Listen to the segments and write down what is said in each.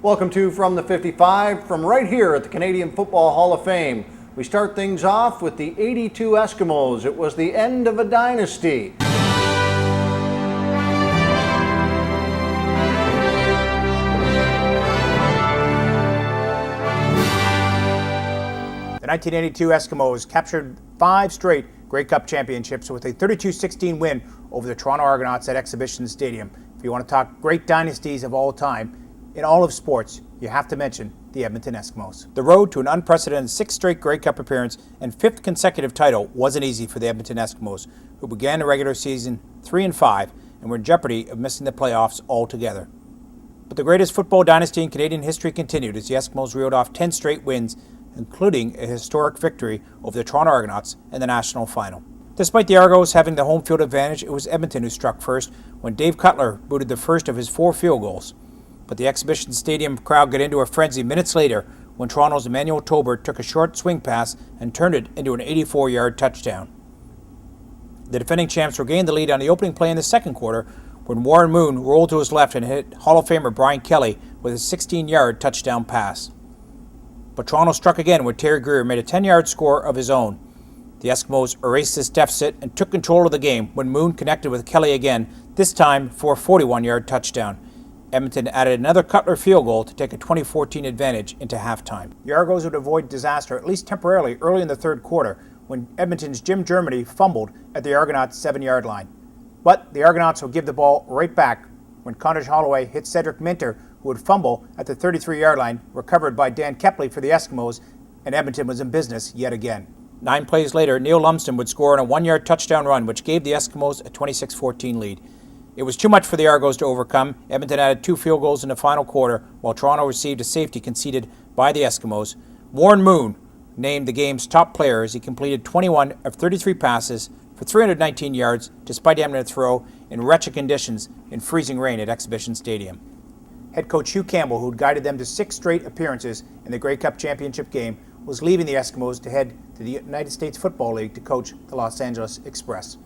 Welcome to From the 55 from right here at the Canadian Football Hall of Fame. We start things off with the 82 Eskimos. It was the end of a dynasty. The 1982 Eskimos captured 5 straight Grey Cup championships with a 32-16 win over the Toronto Argonauts at Exhibition Stadium. If you want to talk great dynasties of all time, in all of sports, you have to mention the Edmonton Eskimos. The road to an unprecedented 6th straight Grey Cup appearance and 5th consecutive title wasn't easy for the Edmonton Eskimos, who began the regular season 3-5 and were in jeopardy of missing the playoffs altogether. But the greatest football dynasty in Canadian history continued as the Eskimos reeled off 10 straight wins, including a historic victory over the Toronto Argonauts in the national final. Despite the Argos having the home field advantage, it was Edmonton who struck first when Dave Cutler booted the first of his 4 field goals. But the Exhibition Stadium crowd got into a frenzy minutes later when Toronto's Emmanuel Tolbert took a short swing pass and turned it into an 84-yard touchdown. The defending champs regained the lead on the opening play in the second quarter when Warren Moon rolled to his left and hit Hall of Famer Brian Kelly with a 16-yard touchdown pass. But Toronto struck again when Terry Greer made a 10-yard score of his own. The Eskimos erased this deficit and took control of the game when Moon connected with Kelly again, this time for a 41-yard touchdown. Edmonton added another Cutler field goal to take a 2014 advantage into halftime. The Argos would avoid disaster, at least temporarily, early in the third quarter when Edmonton's Jim Germany fumbled at the Argonauts' 7-yard line. But the Argonauts would give the ball right back when Condon Holloway hit Cedric Minter, who would fumble at the 33-yard line, recovered by Dan Kepley for the Eskimos, and Edmonton was in business yet again. 9 plays later, Neil Lumsden would score on a 1-yard touchdown run, which gave the Eskimos a 26-14 lead. It was too much for the Argos to overcome. Edmonton added 2 field goals in the final quarter, while Toronto received a safety conceded by the Eskimos. Warren Moon named the game's top player as he completed 21 of 33 passes for 319 yards, despite having to throw in wretched conditions in freezing rain at Exhibition Stadium. Head coach Hugh Campbell, who had guided them to 6 straight appearances in the Grey Cup championship game, was leaving the Eskimos to head to the United States Football League to coach the Los Angeles Express.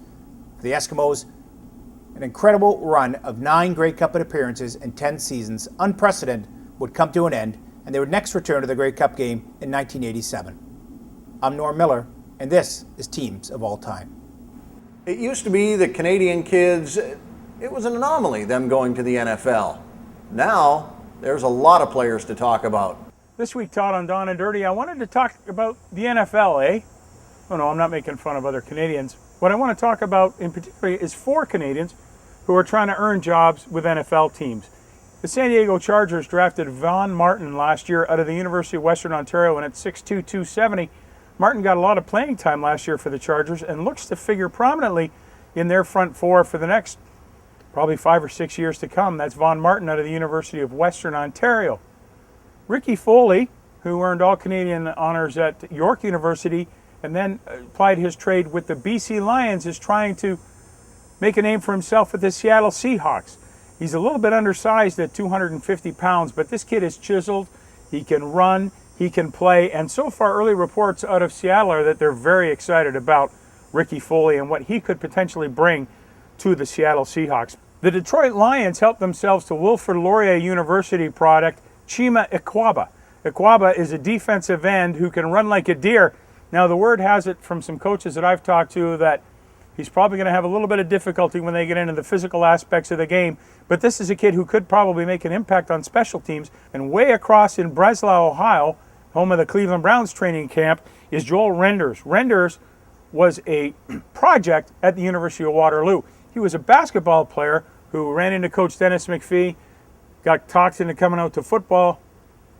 For the Eskimos, an incredible run of 9 Grey Cup appearances in 10 seasons, unprecedented, would come to an end, and they would next return to the Grey Cup game in 1987. I'm Norm Miller, and this is Teams of All Time. It used to be that Canadian kids, it was an anomaly, them going to the NFL. Now, there's a lot of players to talk about. This week, Todd, on Don and Dirty, I wanted to talk about the NFL, eh? Oh no, I'm not making fun of other Canadians. What I want to talk about in particular is 4 Canadians who are trying to earn jobs with NFL teams. The San Diego Chargers drafted Von Martin last year out of the University of Western Ontario, and at 6'2", 270, Martin got a lot of playing time last year for the Chargers and looks to figure prominently in their front 4 for the next probably 5 or 6 years to come. That's Von Martin out of the University of Western Ontario. Ricky Foley, who earned All-Canadian honors at York University and then applied his trade with the BC Lions, is trying to make a name for himself with the Seattle Seahawks. He's a little bit undersized at 250 pounds, but this kid is chiseled. He can run, he can play, and so far early reports out of Seattle are that they're very excited about Ricky Foley and what he could potentially bring to the Seattle Seahawks. The Detroit Lions helped themselves to Wilfrid Laurier University product Chima Ekwaba. Ekwaba is a defensive end who can run like a deer. Now, the word has it from some coaches that I've talked to that he's probably going to have a little bit of difficulty when they get into the physical aspects of the game, but this is a kid who could probably make an impact on special teams. And way across in Breslau, Ohio, home of the Cleveland Browns training camp, is Joel Renders. Renders was a project at the University of Waterloo. He was a basketball player who ran into Coach Dennis McPhee, got talked into coming out to football,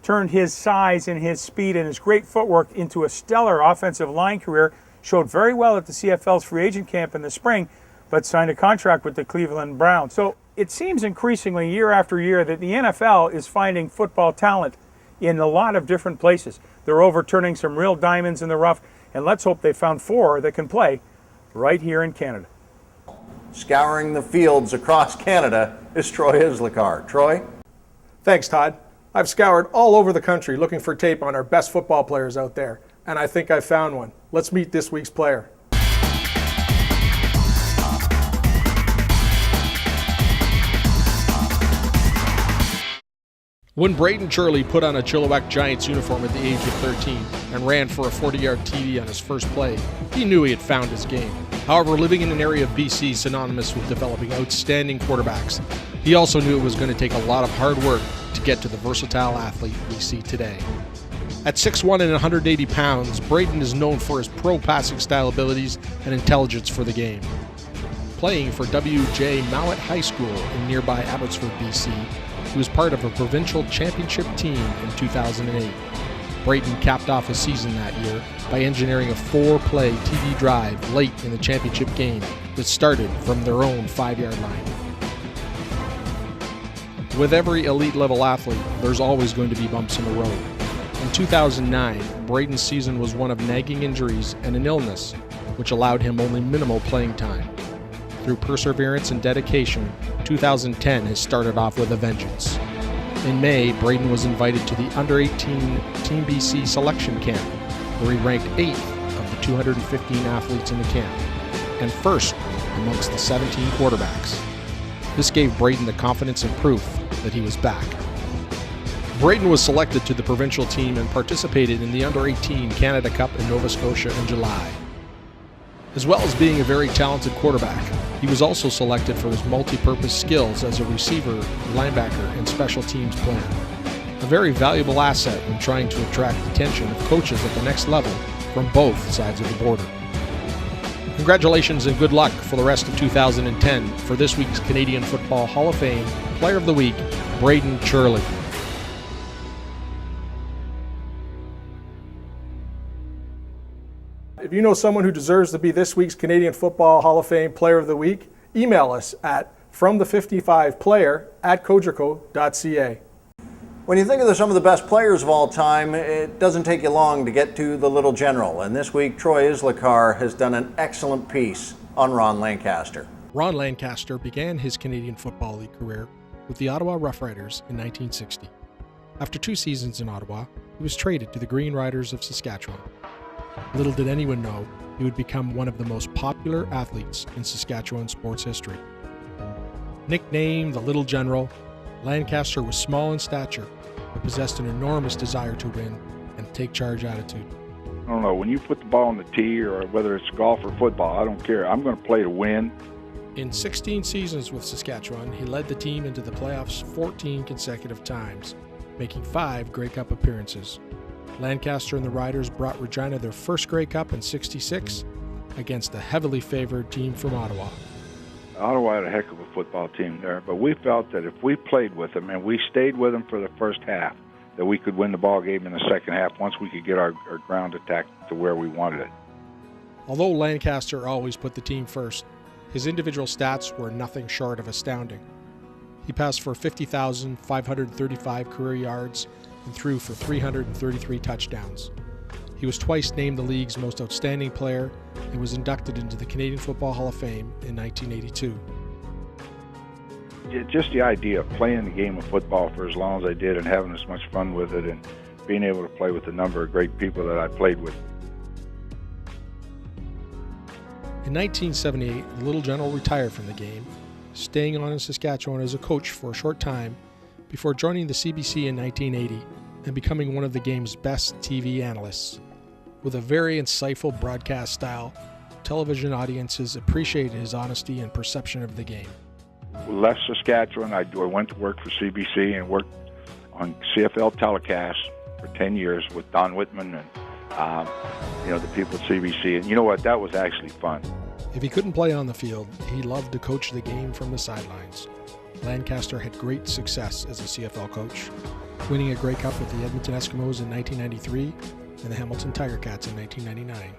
turned his size and his speed and his great footwork into a stellar offensive line career, showed very well at the CFL's free agent camp in the spring, but signed a contract with the Cleveland Browns. So it seems increasingly year after year that the NFL is finding football talent in a lot of different places. They're overturning some real diamonds in the rough, and let's hope they found 4 that can play right here in Canada. Scouring the fields across Canada is Troy Islikar. Troy? Thanks, Todd. I've scoured all over the country looking for tape on our best football players out there, and I think I found one. Let's meet this week's player. When Braden Churley put on a Chilliwack Giants uniform at the age of 13 and ran for a 40-yard TD on his first play, he knew he had found his game. However, living in an area of BC synonymous with developing outstanding quarterbacks, he also knew it was going to take a lot of hard work to get to the versatile athlete we see today. At 6'1" and 180 pounds, Braden is known for his pro passing style abilities and intelligence for the game. Playing for W.J. Mowat High School in nearby Abbotsford, BC, he was part of a provincial championship team in 2008. Braden capped off his season that year by engineering a 4-play TD drive late in the championship game that started from their own 5-yard line. With every elite-level athlete, there's always going to be bumps in the road. In 2009, Braden's season was one of nagging injuries and an illness, which allowed him only minimal playing time. Through perseverance and dedication, 2010 has started off with a vengeance. In May, Braden was invited to the Under-18 Team BC selection camp, where he ranked 8th of the 215 athletes in the camp, and first amongst the 17 quarterbacks. This gave Braden the confidence and proof that he was back. Braden was selected to the provincial team and participated in the Under-18 Canada Cup in Nova Scotia in July. As well as being a very talented quarterback, he was also selected for his multi-purpose skills as a receiver, linebacker, and special teams player. A very valuable asset when trying to attract the attention of coaches at the next level from both sides of the border. Congratulations and good luck for the rest of 2010 for this week's Canadian Football Hall of Fame Player of the Week, Braden Churley. If you know someone who deserves to be this week's Canadian Football Hall of Fame Player of the Week, email us at fromthe55player@cogerco.ca. When you think of some of the best players of all time, it doesn't take you long to get to the Little General. And this week, Troy Islakar has done an excellent piece on Ron Lancaster. Ron Lancaster began his Canadian Football League career with the Ottawa Rough Riders in 1960. After 2 seasons in Ottawa, he was traded to the Green Riders of Saskatchewan. Little did anyone know he would become one of the most popular athletes in Saskatchewan sports history. Nicknamed the Little General, Lancaster was small in stature, but possessed an enormous desire to win and take charge attitude. I don't know, when you put the ball on the tee or whether it's golf or football, I don't care. I'm going to play to win. In 16 seasons with Saskatchewan, he led the team into the playoffs 14 consecutive times, making 5 Grey Cup appearances. Lancaster and the Riders brought Regina their first Grey Cup in '66 against the heavily favored team from Ottawa. Ottawa had a heck of a football team there, but we felt that if we played with them and we stayed with them for the first half, that we could win the ball game in the second half once we could get our ground attack to where we wanted it. Although Lancaster always put the team first, his individual stats were nothing short of astounding. He passed for 50,535 career yards and threw for 333 touchdowns. He was twice named the league's most outstanding player and was inducted into the Canadian Football Hall of Fame in 1982. Just the idea of playing the game of football for as long as I did and having as much fun with it and being able to play with a number of great people that I played with. In 1978, the Little General retired from the game, staying on in Saskatchewan as a coach for a short time before joining the CBC in 1980 and becoming one of the game's best TV analysts. With a very insightful broadcast style, television audiences appreciated his honesty and perception of the game. We left Saskatchewan. I went to work for CBC and worked on CFL telecasts for 10 years with Don Whitman and the people at CBC. And you know what? That was actually fun. If he couldn't play on the field, he loved to coach the game from the sidelines. Lancaster had great success as a CFL coach, winning a Grey Cup with the Edmonton Eskimos in 1993 and the Hamilton Tiger Cats in 1999.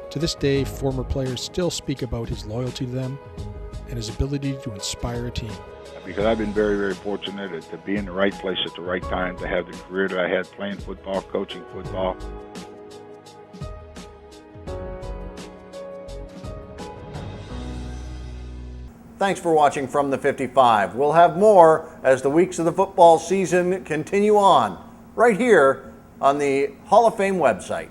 To this day, former players still speak about his loyalty to them and his ability to inspire a team. Because I've been very, very fortunate to be in the right place at the right time, to have the career that I had playing football, coaching football. Thanks for watching From the 55. We'll have more as the weeks of the football season continue on, right here on the Hall of Fame website.